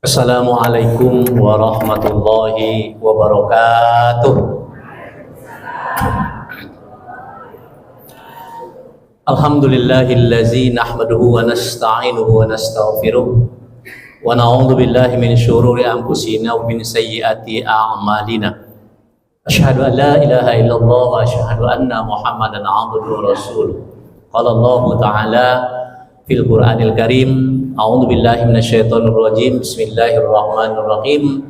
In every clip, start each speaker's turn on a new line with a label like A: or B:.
A: Assalamualaikum warahmatullahi wabarakatuh. Alhamdulillahillazi nahmaduhu wa nasta'inuhu wa nastaghfiruh wa na'udzu billahi min syururi anfusina wa min sayyiati a'malina. Asyhadu an la ilaha illallah wa asyhadu anna Muhammadan 'abduhu wa rasuluh. Qala Allah Ta'ala fil Qur'anil Karim, a'udzu billahi minasyaitonir rajim. Bismillahirrahmanirrahim.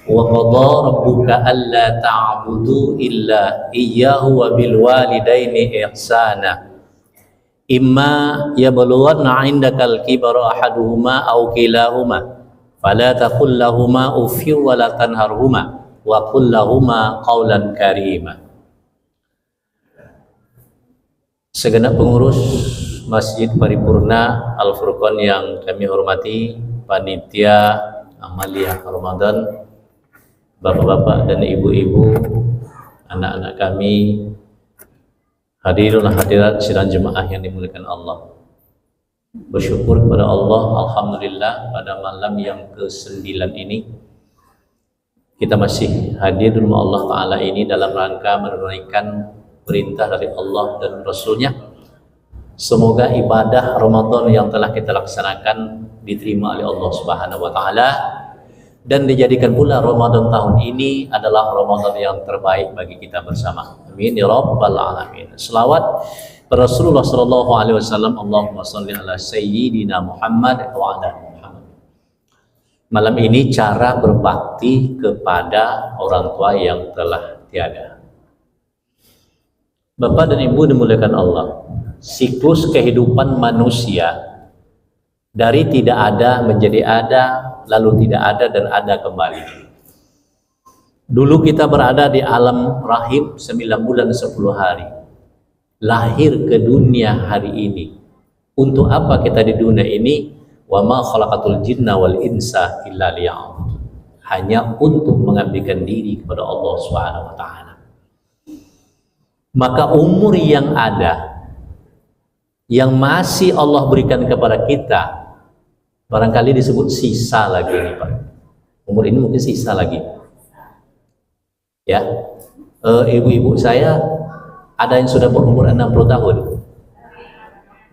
A: Wa qadha rabbuka alla ta'budu illa iyyahu wa bil walidaini ihsana. Imma yablughanna 'indakal kibara ahaduhuma aw kilahuma fala taqul lahumā uffin wa la tanharhumā wa qul lahumā qawlan karīmā. Segenap pengurus Masjid Paripurna Al-Furqan yang kami hormati, panitia Amalia Ramadan, bapak-bapak dan ibu-ibu, anak-anak kami, hadirin hadirat sidang jemaah yang dimuliakan Allah. Bersyukur kepada Allah, alhamdulillah, pada malam yang ke-9 ini kita masih hadir di rumah Allah Ta'ala ini dalam rangka menunaikan perintah dari Allah dan Rasulnya. Semoga ibadah Ramadan yang telah kita laksanakan diterima oleh Allah Subhanahu wa Ta'ala, dan dijadikan pula Ramadan tahun ini adalah Ramadan yang terbaik bagi kita bersama. Amin ya rabbal alamin. Selawat Rasulullah sallallahu alaihi wasallam. Allahumma shalli ala sayyidina Muhammad wa ala Muhammad. Malam ini cara berbakti kepada orang tua yang telah tiada. Bapak dan Ibu dimuliakan Allah, siklus kehidupan manusia dari tidak ada menjadi ada, lalu tidak ada dan ada kembali. Dulu kita berada di alam rahim 9 bulan 10 hari. Lahir ke dunia hari ini. Untuk apa kita di dunia ini? Wa ma khalaqatul jinna wal insa illa liya'budun. Hanya untuk mengabdikan diri kepada Allah Subhanahu wa Ta'ala. Maka umur yang ada, yang masih Allah berikan kepada kita, barangkali disebut sisa lagi nih Pak. Umur ini mungkin sisa lagi. Ya, ibu-ibu saya ada yang sudah berumur 60 tahun,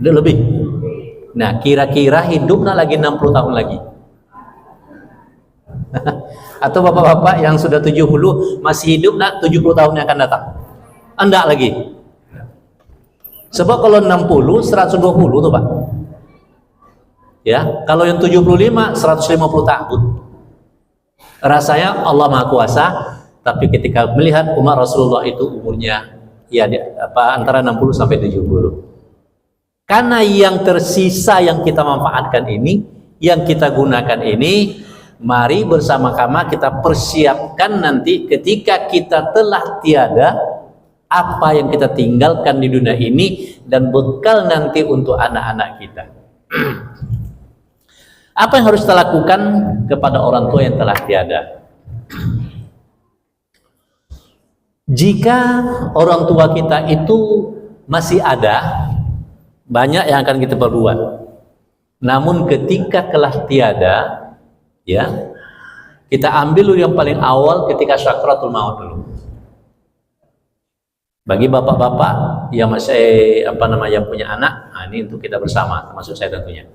A: udah lebih. Nah, kira-kira hidupnya lagi 60 tahun lagi. Atau bapak-bapak yang sudah 70 masih hidup nak 70 tahun yang akan datang? Enggak lagi. Sebab kalau 60 120 tuh Pak. Ya, kalau yang 75 150 tahun. Rasanya Allah Maha Kuasa, tapi ketika melihat umat Rasulullah itu umurnya ya antara 60 sampai 70. Karena yang tersisa yang kita manfaatkan ini, yang kita gunakan ini, mari bersama-sama kita persiapkan nanti ketika kita telah tiada, apa yang kita tinggalkan di dunia ini dan bekal nanti untuk anak-anak kita. Apa yang harus kita lakukan kepada orang tua yang telah tiada? Jika orang tua kita itu masih ada, banyak yang akan kita perbuat. Namun ketika telah tiada, ya, kita ambil dulu yang paling awal ketika sakratul maut dulu. Bagi bapak-bapak yang masih yang punya anak, nah ini untuk kita bersama, termasuk saya tentunya.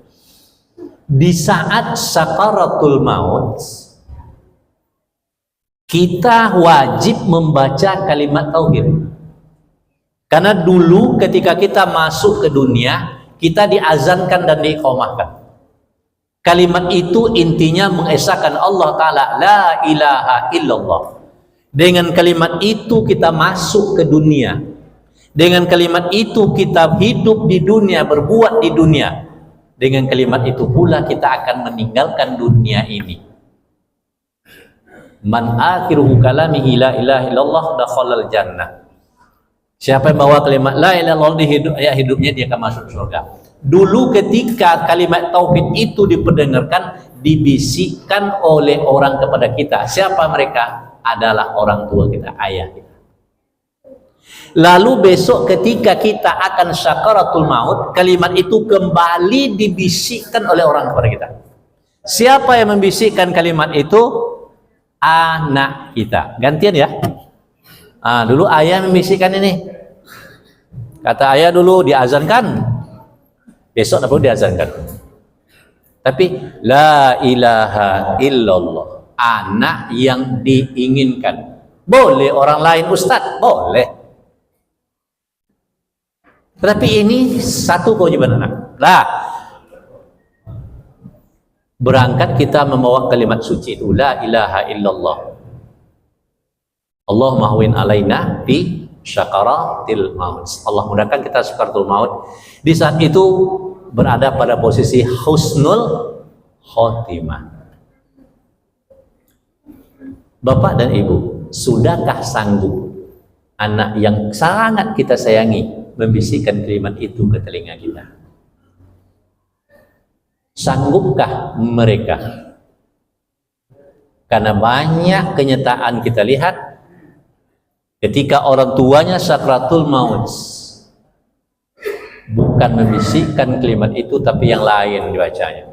A: Di saat sakaratul maut, kita wajib membaca kalimat tauhid. Karena dulu ketika kita masuk ke dunia, kita diazankan dan diiqamahkan. Kalimat itu intinya mengesahkan Allah Ta'ala, la ilaha illallah. Dengan kalimat itu kita masuk ke dunia. Dengan kalimat itu kita hidup di dunia, berbuat di dunia. Dengan kalimat itu pula kita akan meninggalkan dunia ini. Man akhiruhu kalamihi la ilaha illallah dakhalal jannah. Siapa yang bawa kalimat la ilaha illallah di hidupnya, dia akan masuk surga. Dulu ketika kalimat tauhid itu diperdengarkan, dibisikkan oleh orang kepada kita. Siapa mereka? Adalah orang tua kita, ayah kita. Lalu besok ketika kita akan syakaratul maut, kalimat itu kembali dibisikkan oleh orang kepada kita. Siapa yang membisikkan kalimat itu? Anak kita. Gantian ya. Dulu ayah membisikkan ini. Kata ayah dulu diazankan. Besok tak perlu diazankan. Tapi la ilaha illallah, anak yang diinginkan. Boleh orang lain ustaz, boleh. Tetapi ini satu kewajiban anak. Berangkat kita membawa kalimat suci itu la ilaha illallah. Allah mahwin alaina fi syakaratil maut. Allah mudahkan kita syakaratul maut. Di saat itu berada pada posisi husnul khotimah. Bapak dan Ibu, sudahkah sanggup anak yang sangat kita sayangi membisikkan kalimat itu ke telinga kita? Sanggupkah mereka? Karena banyak kenyataan kita lihat ketika orang tuanya sakratul maut, bukan membisikkan kalimat itu tapi yang lain dibacanya.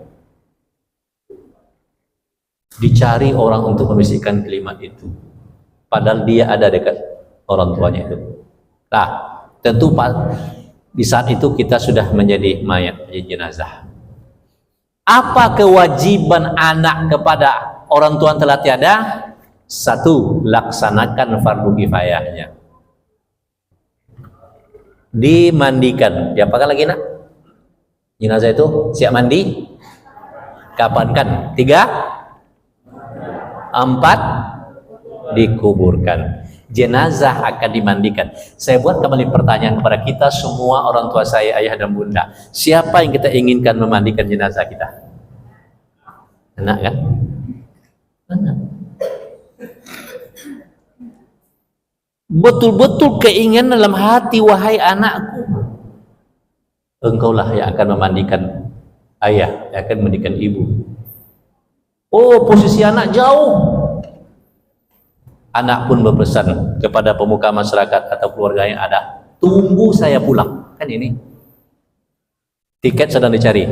A: Dicari orang untuk membisikkan kalimat itu padahal dia ada dekat orang tuanya itu. Tentu di saat itu kita sudah menjadi mayat, menjadi jenazah. Apa kewajiban anak kepada orang tua yang telah tiada? Satu, laksanakan fardu kifayahnya. Dimandikan. Diapakan lagi nak? Jenazah itu siap mandi? Kapankan? 3, 4, dikuburkan. Jenazah akan dimandikan. Saya buat kembali pertanyaan kepada kita semua, orang tua saya, ayah dan bunda. Siapa yang kita inginkan memandikan jenazah kita? Anak kan? Anak. Betul-betul keinginan dalam hati, wahai anakku, engkaulah yang akan memandikan ayah, yang akan memandikan ibu. Oh, posisi anak jauh. Anak pun berpesan kepada pemuka masyarakat atau keluarga yang ada, tunggu saya pulang. Kan ini tiket sedang dicari.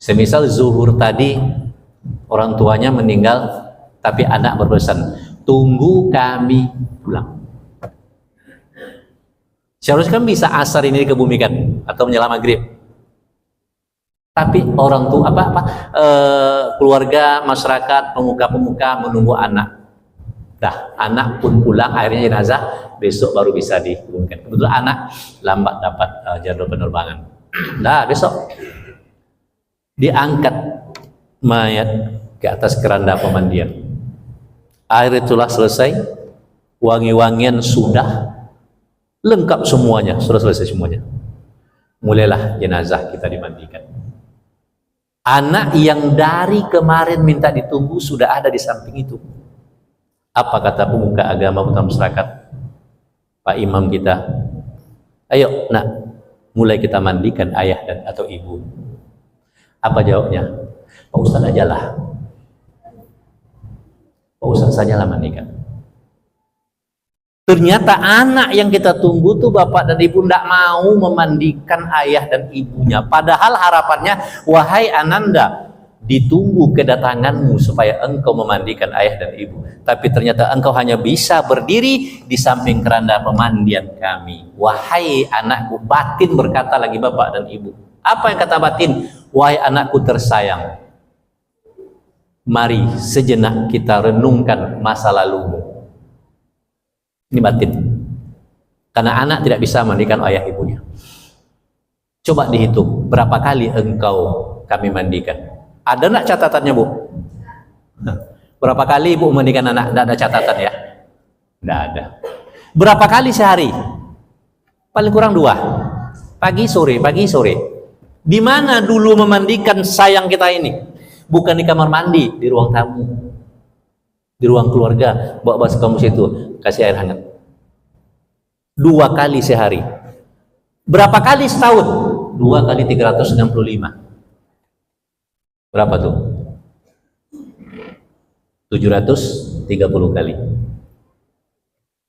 A: Semisal zuhur tadi orang tuanya meninggal, tapi anak berpesan, tunggu kami pulang. Seharusnya kan bisa asar ini dikebumikan atau menjelang maghrib. Tapi orang tua keluarga, masyarakat, pemuka-pemuka menunggu anak. Anak pun pulang, akhirnya jenazah besok baru bisa dihubungkan. Kebetulan anak lambat dapat jadwal penerbangan. Besok diangkat mayat ke atas keranda pemandian. Air itulah selesai, wangi-wangian sudah lengkap semuanya, sudah selesai semuanya. Mulailah jenazah kita dimandikan. Anak yang dari kemarin minta ditunggu sudah ada di samping itu. Apa kata pemuka agama putra masyarakat, Pak Imam kita? Ayo nak, mulai kita mandikan ayah dan atau ibu. Apa jawabnya? Pak Ustadz ajalah. Pak Ustadz sajalah mandikan. Ternyata anak yang kita tunggu tuh bapak dan ibu tidak mau memandikan ayah dan ibunya. Padahal harapannya, wahai Ananda, ditunggu kedatanganmu supaya engkau memandikan ayah dan ibu. Tapi ternyata engkau hanya bisa berdiri di samping keranda pemandian kami. Wahai anakku, batin berkata lagi bapak dan ibu. Apa yang kata batin? Wahai anakku tersayang, mari sejenak kita renungkan masa lalumu. Ini batin. Karena anak tidak bisa mandikan ayah ibunya. Coba dihitung berapa kali engkau kami mandikan. Ada enggak catatannya, Bu? Berapa kali Ibu mandikan anak? Tidak ada catatan ya? Tidak ada. Berapa kali sehari? Paling kurang 2. Pagi sore, pagi sore. Di mana dulu memandikan sayang kita ini? Bukan di kamar mandi, di ruang tamu. Di ruang keluarga, bawa bas kamu situ, kasih air hangat. 2 kali sehari. Berapa kali setahun? 2 kali 365. Berapa tuh? 730 kali.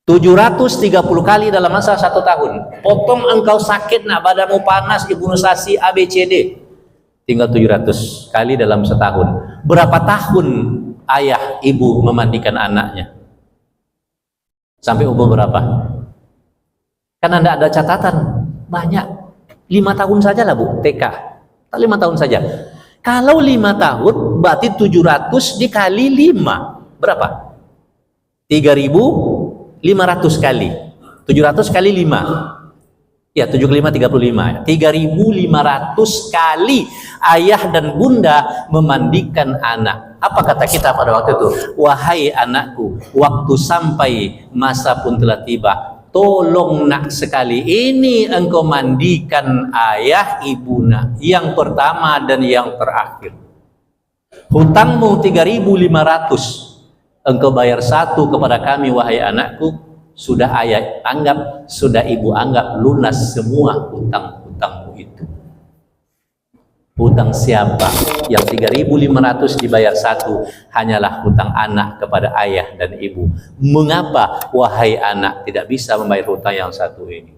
A: 730 kali dalam masa 1 tahun. Potong engkau sakit, nak badanmu panas, imunisasi ABCD, tinggal 700 kali dalam setahun. Berapa tahun ayah ibu memandikan anaknya? Sampai umur berapa? Kan Anda ada catatan banyak. 5 tahun saja lah Bu, TK. 5 tahun saja. Kalau 5 tahun berarti 700 dikali 5 berapa? 3.500 kali. 700 kali 5. Ya, 75 35. 3.500 kali ayah dan bunda memandikan anak. Apa kata kita pada waktu itu? Wahai anakku, waktu sampai masa pun telah tiba. Tolong nak sekali ini engkau mandikan ayah ibu nak, yang pertama dan yang terakhir. Hutangmu 3.500, engkau bayar 1 kepada kami wahai anakku. Sudah ayah anggap, sudah ibu anggap lunas semua hutang-hutangmu itu. Hutang siapa? Yang 3.500 dibayar 1 hanyalah hutang anak kepada ayah dan ibu. Mengapa wahai anak tidak bisa membayar hutang yang 1 ini?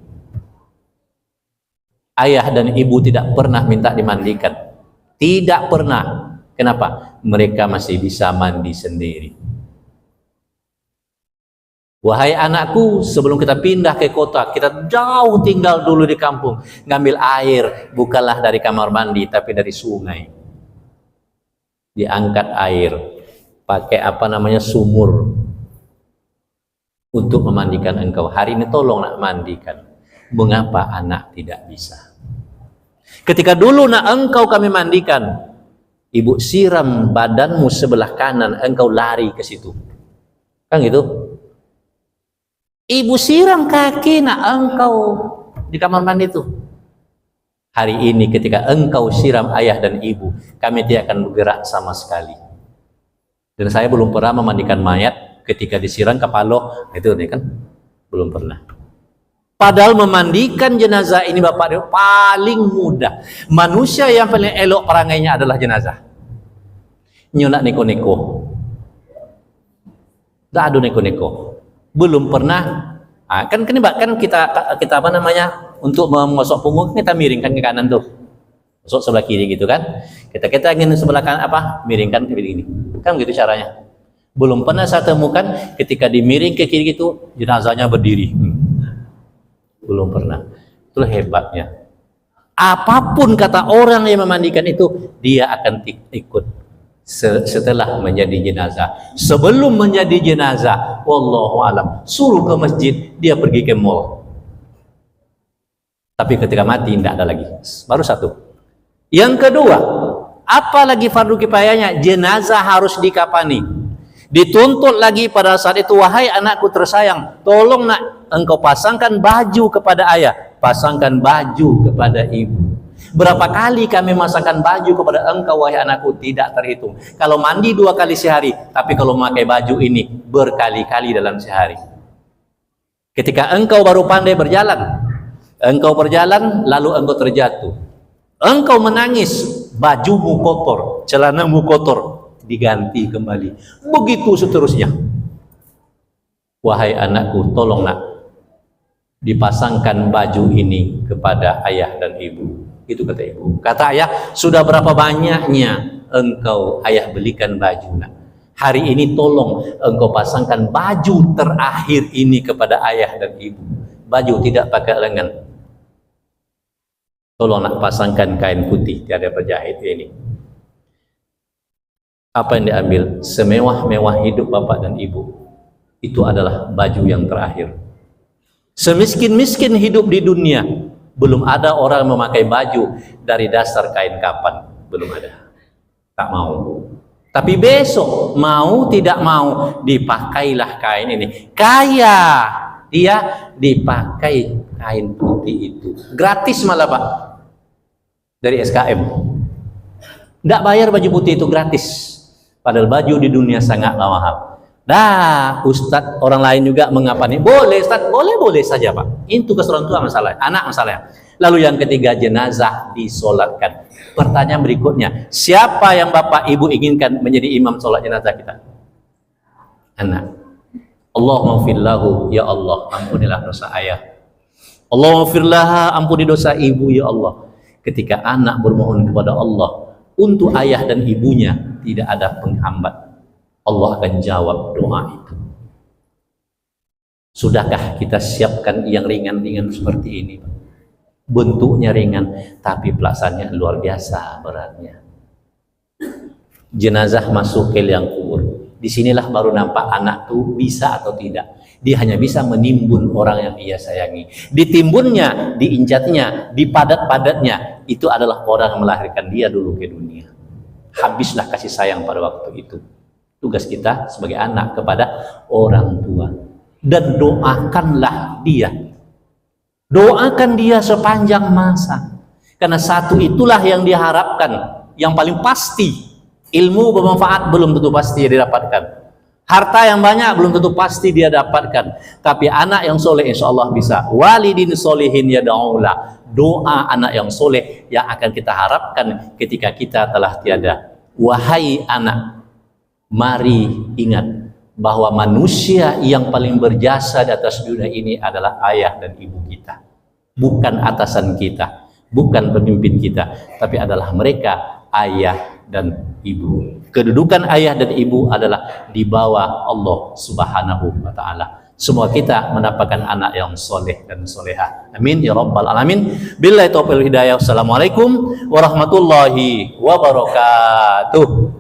A: Ayah dan ibu tidak pernah minta dimandikan. Tidak pernah. Kenapa? Mereka masih bisa mandi sendiri. Wahai anakku, sebelum kita pindah ke kota, kita jauh tinggal dulu di kampung, ngambil air bukanlah dari kamar mandi tapi dari sungai. Diangkat air pakai sumur untuk memandikan engkau. Hari ini tolong nak mandikan. Mengapa anak tidak bisa? Ketika dulu nak engkau kami mandikan, ibu siram badanmu sebelah kanan, engkau lari ke situ, kan gitu. Ibu siram kaki nak engkau di kamar mandi itu. Hari ini ketika engkau siram ayah dan ibu, kami tidak akan bergerak sama sekali. Dan saya belum pernah memandikan mayat ketika disiram kepala, itu nih kan belum pernah. Padahal memandikan jenazah ini Bapak paling mudah. Manusia yang paling elok perangainya adalah jenazah. Nyunak neko-neko. Tak ada neko-neko. Belum pernah. Kan kita apa namanya, untuk mengosok punggung kita miringkan ke kanan tuh, gosok sebelah kiri gitu kan. Kita ingin sebelah kanan miringkan ke kiri, kan gitu caranya. Belum pernah saya temukan ketika dimiring ke kiri gitu jenazahnya berdiri. Belum pernah. Itulah hebatnya. Apapun kata orang yang memandikan itu, dia akan ikut setelah menjadi jenazah. Sebelum menjadi jenazah, wallahu alam, suruh ke masjid, dia pergi ke mall. Tapi ketika mati tidak ada lagi. Baru 1. Yang kedua, apa lagi fardu kifayahnya? Jenazah harus dikafani. Dituntut lagi pada saat itu, wahai anakku tersayang, tolong nak engkau pasangkan baju kepada ayah, pasangkan baju kepada ibu. Berapa kali kami masangkan baju kepada engkau wahai anakku? Tidak terhitung. Kalau mandi 2 kali sehari, tapi kalau memakai baju ini berkali-kali dalam sehari. Ketika engkau baru pandai berjalan, engkau berjalan lalu engkau terjatuh, engkau menangis, bajumu kotor, celanamu kotor, diganti kembali. Begitu seterusnya. Wahai anakku, tolong nak dipasangkan baju ini kepada ayah dan ibu. Itu kata ibu. Kata ayah, sudah berapa banyaknya engkau ayah belikan baju nak. Hari ini tolong engkau pasangkan baju terakhir ini kepada ayah dan ibu. Baju tidak pakai lengan. Tolong nak pasangkan kain putih tiada berjahit ini. Apa yang diambil? Semewah-mewah hidup bapak dan ibu, itu adalah baju yang terakhir. Semiskin-miskin hidup di dunia, belum ada orang memakai baju dari dasar kain kapan. Belum ada. Tak mau. Tapi besok, mau tidak mau, dipakailah kain ini. Kaya dia dipakai kain putih itu. Gratis malah Pak. Dari SKM. Tidak bayar baju putih itu, gratis. Padahal baju di dunia sangatlah mahal. Dah, Ustadz orang lain juga mengapani. Boleh Ustadz, boleh saja Pak. Itu keseluruhan tua masalah, anak masalahnya. Lalu yang ketiga, jenazah disolatkan. Pertanyaan berikutnya, siapa yang Bapak Ibu inginkan menjadi imam sholat jenazah kita? Anak. Allahumma firlahu, ya Allah ampunilah dosa ayah. Allahumma firlaha, ampuni dosa ibu ya Allah. Ketika anak bermohon kepada Allah untuk ayah dan ibunya, tidak ada penghambat. Allah akan jawab doa itu. Sudahkah kita siapkan yang ringan-ringan seperti ini? Bentuknya ringan, tapi pelaksanaannya luar biasa beratnya. Jenazah masuk ke liang kubur. Disinilah baru nampak anak itu bisa atau tidak. Dia hanya bisa menimbun orang yang ia sayangi. Ditimbunnya, diinjatnya, dipadat-padatnya, itu adalah orang yang melahirkan dia dulu ke dunia. Habislah kasih sayang pada waktu itu. Tugas kita sebagai anak kepada orang tua. Dan doakanlah dia. Doakan dia sepanjang masa. Karena satu itulah yang diharapkan. Yang paling pasti, ilmu bermanfaat belum tentu pasti didapatkan. Harta yang banyak belum tentu pasti dia dapatkan. Tapi anak yang soleh insya Allah bisa. Walidin solihin yada'ula. Doa anak yang soleh yang akan kita harapkan ketika kita telah tiada. Wahai anak, mari ingat bahwa manusia yang paling berjasa di atas dunia ini adalah ayah dan ibu kita. Bukan atasan kita, bukan pemimpin kita, tapi adalah mereka, ayah dan ibu. Kedudukan ayah dan ibu adalah di bawah Allah Subhanahu wa ta'ala. Semua kita mendapatkan anak yang soleh dan soleha. Amin ya rabbal alamin. Billahi taufiq wal hidayah. Wassalamualaikum warahmatullahi wabarakatuh.